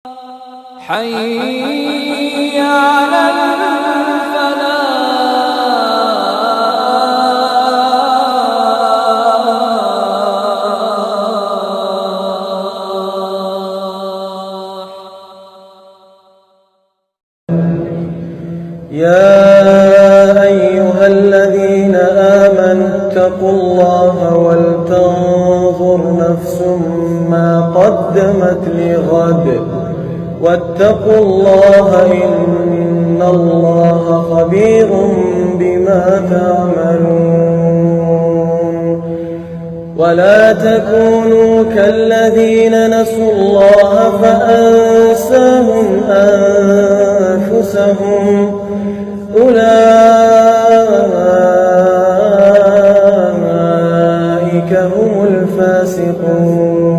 حي على الفلاح. يا أيها الذين آمنوا اتقوا الله ولتنظر نفس ما قدمت لغد واتقوا الله إن الله خبير بما تعملون. ولا تكونوا كالذين نسوا الله فأنساهم أنفسهم أولئك هم الفاسقون.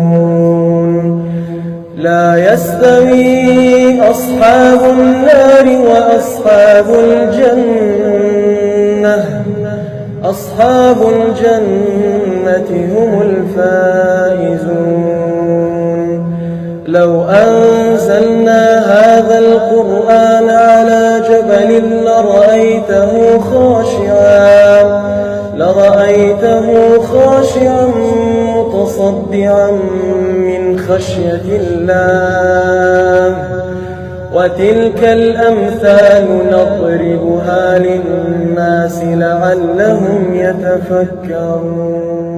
لا يستوي أصحاب النار وأصحاب الجنة، أصحاب الجنة هم الفائزون. لو أنزلنا هذا القرآن على جبل لرأيته خاشعا متصدعا من خشية الله. وتلك الأمثال نضربها للناس لعلهم يتفكرون.